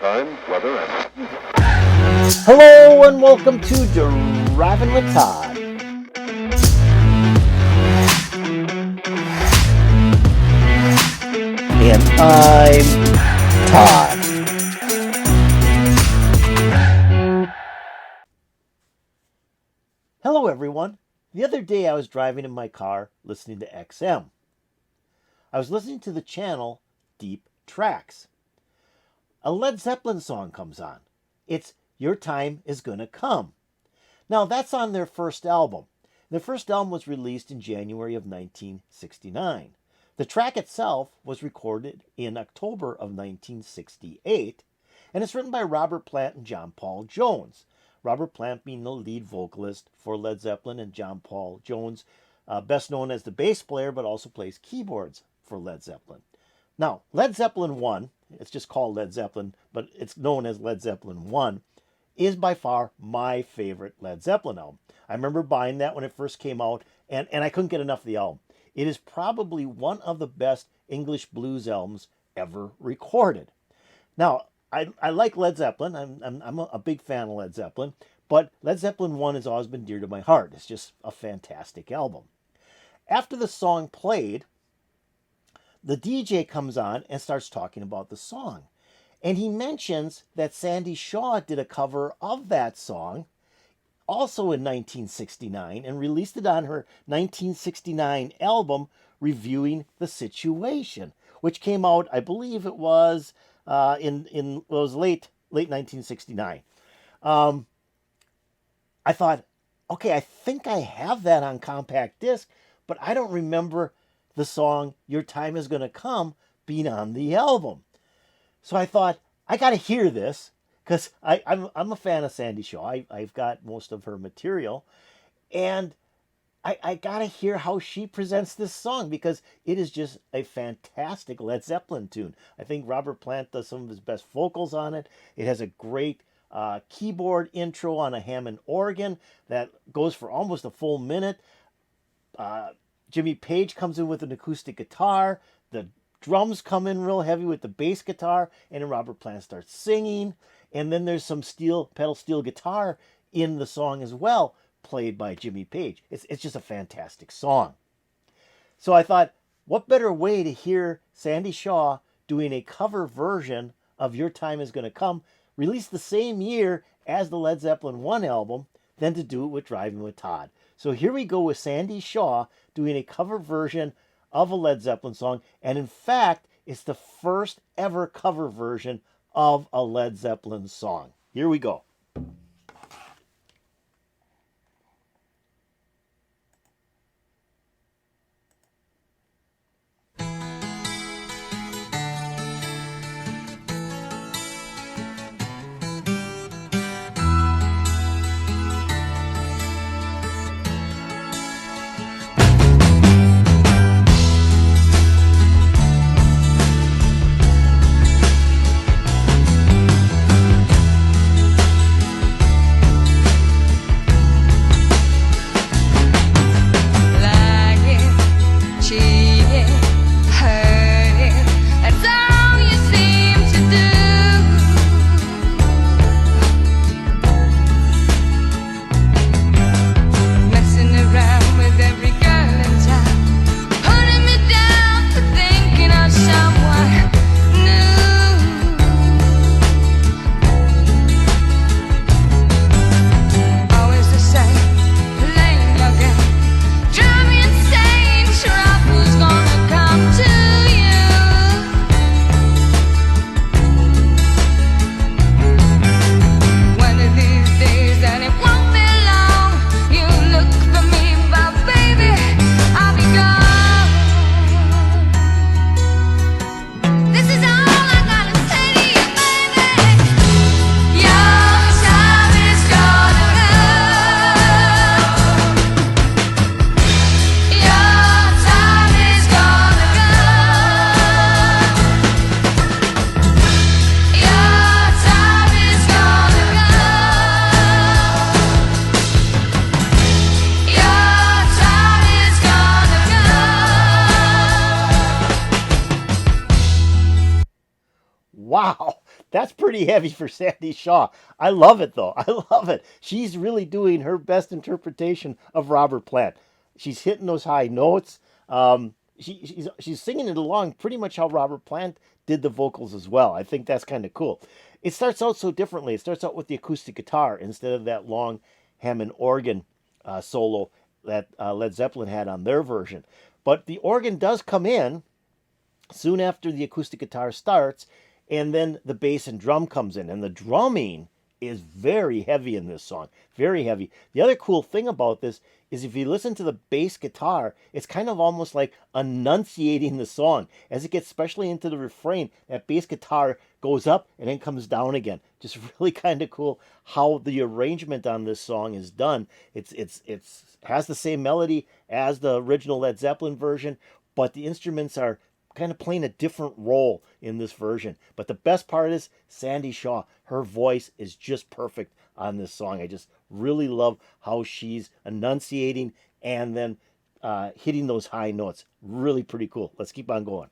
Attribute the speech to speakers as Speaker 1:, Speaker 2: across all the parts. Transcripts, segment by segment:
Speaker 1: time, weather, and...
Speaker 2: Hello and welcome to Driving with Todd. And I'm Todd. Hello everyone. The other day I was driving in my car listening to XM. I was listening to the channel Deep Tracks. A Led Zeppelin song comes on. It's Your Time Is Gonna Come. Now that's on their first album. Their first album was released in January of 1969. The track itself was recorded in October of 1968, and it's written by Robert Plant and John Paul Jones. Robert Plant being the lead vocalist for Led Zeppelin, and John Paul Jones, best known as the bass player, but also plays keyboards for Led Zeppelin. Now, Led Zeppelin 1, it's just called Led Zeppelin, but it's known as Led Zeppelin 1, is by far my favorite Led Zeppelin album. I remember buying that when it first came out, and I couldn't get enough of the album. It is probably one of the best English blues albums ever recorded. Now, I like Led Zeppelin. I'm a big fan of Led Zeppelin, but Led Zeppelin 1 has always been dear to my heart. It's just a fantastic album. After the song played, the DJ comes on and starts talking about the song. And he mentions that Sandie Shaw did a cover of that song also in 1969 and released it on her 1969 album, Reviewing the Situation, which came out, I believe it was it was late 1969. I thought, okay, I think I have that on compact disc, but I don't remember the song Your Time Is Gonna Come being on the album. So I thought, I got to hear this, because I'm a fan of Sandie Shaw. I've got most of her material, and I got to hear how she presents this song, because it is just a fantastic Led Zeppelin tune. I think Robert Plant does some of his best vocals on it. It has a great keyboard intro on a Hammond organ that goes for almost a full minute. Jimmy Page comes in with an acoustic guitar. The drums come in real heavy with the bass guitar, and then Robert Plant starts singing. And then there's some pedal steel guitar in the song as well, played by Jimmy Page. It's just a fantastic song. So I thought, what better way to hear Sandie Shaw doing a cover version of Your Time Is Gonna Come, released the same year as the Led Zeppelin 1 album, than to do it with Driving with Todd. So here we go with Sandie Shaw doing a cover version of a Led Zeppelin song, and in fact, it's the first ever cover version of a Led Zeppelin song. Here we go. That's pretty heavy for Sandie Shaw. I love it though. I love it. She's really doing her best interpretation of Robert Plant. She's hitting those high notes. She's singing it along pretty much how Robert Plant did the vocals as well. I think that's kind of cool. It starts out so differently. It starts out with the acoustic guitar instead of that long Hammond organ solo that Led Zeppelin had on their version. But the organ does come in soon after the acoustic guitar starts, and then the bass and drum comes in, and the drumming is very heavy in this song. Very heavy. The other cool thing about this is if you listen to the bass guitar, it's kind of almost like enunciating the song. As it gets especially into the refrain, that bass guitar goes up and then comes down again. Just really kind of cool how the arrangement on this song is done. It's has the same melody as the original Led Zeppelin version, but the instruments are kind of playing a different role in this version. But the best part is Sandie Shaw. Her voice is just perfect on this song. I just really love how she's enunciating and then hitting those high notes. Really pretty cool. Let's keep on going.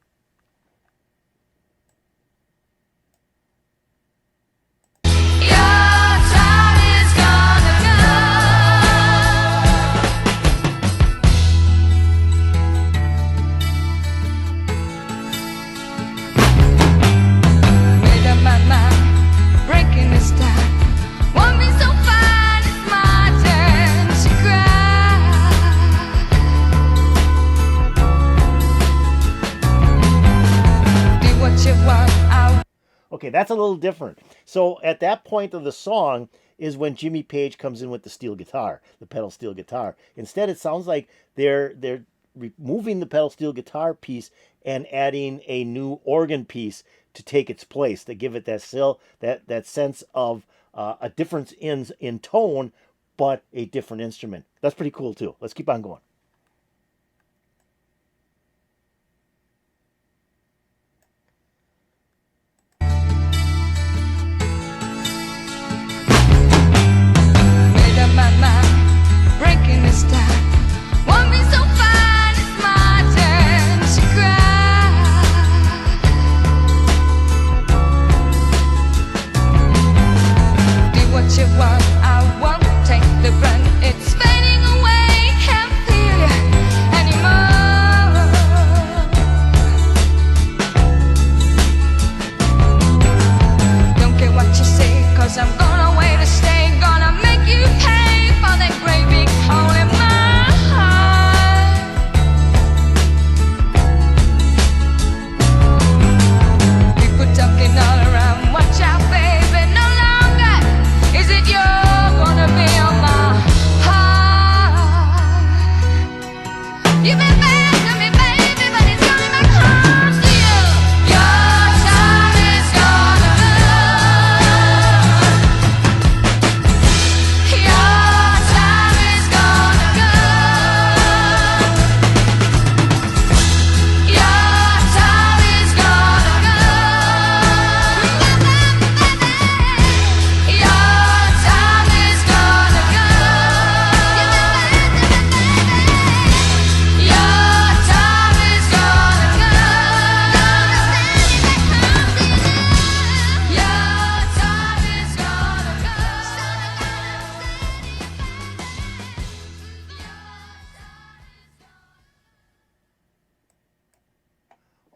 Speaker 2: Okay, that's a little different. So at that point of the song is when Jimmy Page comes in with the steel guitar, the pedal steel guitar. Instead, it sounds like they're removing the pedal steel guitar piece and adding a new organ piece to take its place, to give it that sense of a difference in tone, but a different instrument. That's pretty cool too. Let's keep on going.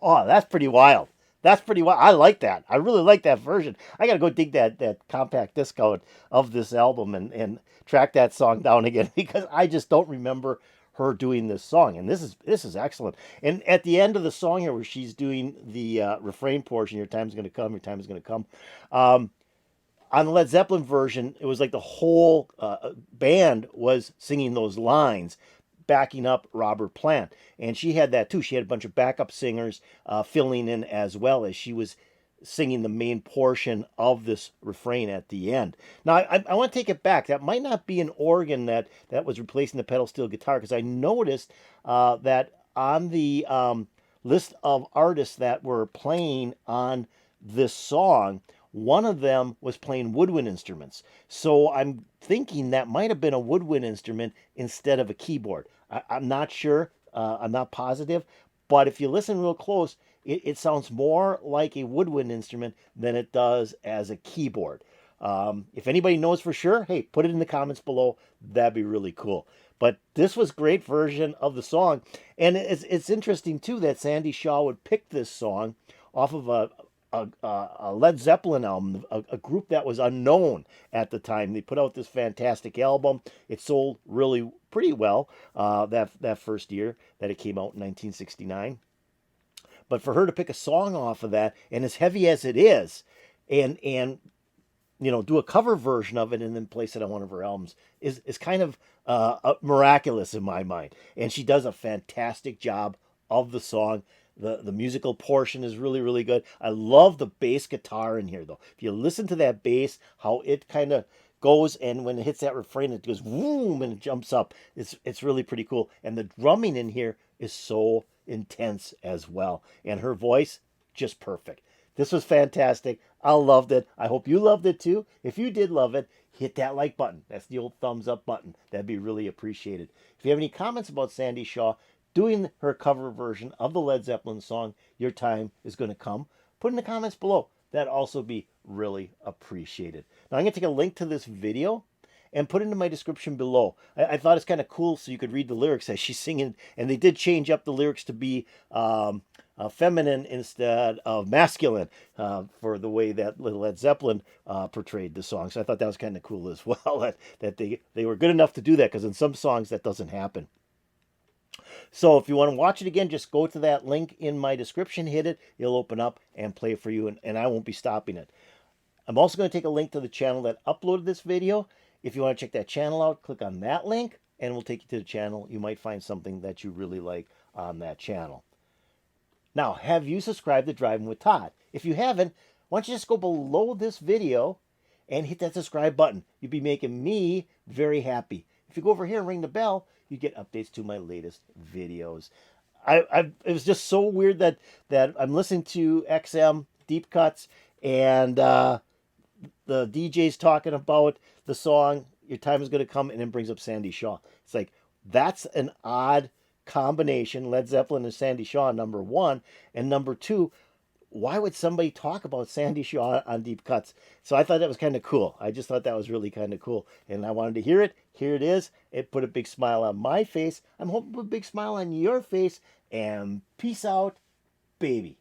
Speaker 2: Oh, that's pretty wild. That's pretty wild. I like that. I really like that version. I got to go dig that compact disc out of this album and track that song down again because I just don't remember her doing this song. And this is excellent. And at the end of the song here, where she's doing the refrain portion, "Your time's gonna come, your time is gonna come." On the Led Zeppelin version, it was like the whole band was singing those lines, backing up Robert Plant. And she had that too. She had a bunch of backup singers filling in as well as she was singing the main portion of this refrain at the end. Now, I want to take it back. That might not be an organ that was replacing the pedal steel guitar, because I noticed that on the list of artists that were playing on this song, one of them was playing woodwind instruments. So I'm thinking that might have been a woodwind instrument instead of a keyboard. I'm not sure. I'm not positive. But if you listen real close, it sounds more like a woodwind instrument than it does as a keyboard. If anybody knows for sure, hey, put it in the comments below. That'd be really cool. But this was great version of the song, and it's interesting too that Sandie Shaw would pick this song off of a Led Zeppelin album, a group that was unknown at the time. They put out this fantastic album. It sold really pretty well that first year that it came out in 1969. But for her to pick a song off of that, and as heavy as it is, and do a cover version of it and then place it on one of her albums is kind of miraculous in my mind. And she does a fantastic job of the song. The musical portion is really, really good. I love the bass guitar in here, though. If you listen to that bass, how it kind of goes, and when it hits that refrain, it goes boom and it jumps up. It's really pretty cool. And the drumming in here is so intense as well. And her voice, just perfect. This was fantastic. I loved it. I hope you loved it too. If you did love it, hit that like button. That's the old thumbs up button. That'd be really appreciated. If you have any comments about Sandie Shaw doing her cover version of the Led Zeppelin song, Your Time Is Gonna Come, put in the comments below. That'd also be really appreciated. Now I'm going to take a link to this video and put it in my description below. I thought it's kind of cool so you could read the lyrics as she's singing, and they did change up the lyrics to be feminine instead of masculine for the way that Led Zeppelin portrayed the song. So I thought that was kind of cool as well, that they were good enough to do that, because in some songs that doesn't happen. So if you want to watch it again, just go to that link in my description, hit it, it'll open up and play for you, and I won't be stopping it. I'm also going to take a link to the channel that uploaded this video. If you want to check that channel out, click on that link, and we'll take you to the channel. You might find something that you really like on that channel. Now, have you subscribed to Driving with Todd? If you haven't, why don't you just go below this video and hit that subscribe button. You'd be making me very happy. If you go over here and ring the bell, you get updates to my latest videos. It was just so weird that I'm listening to XM Deep Cuts, and the DJ's talking about the song Your Time Is Gonna Come, and then brings up Sandie Shaw. It's like, that's an odd combination. Led Zeppelin and Sandie Shaw, number one, and number two, why would somebody talk about Sandie Shaw on Deep Cuts? So I thought that was kind of cool. I just thought that was really kind of cool, and I wanted to hear it. Here it is. It put a big smile on my face. I'm hoping to put a big smile on your face, and peace out, baby.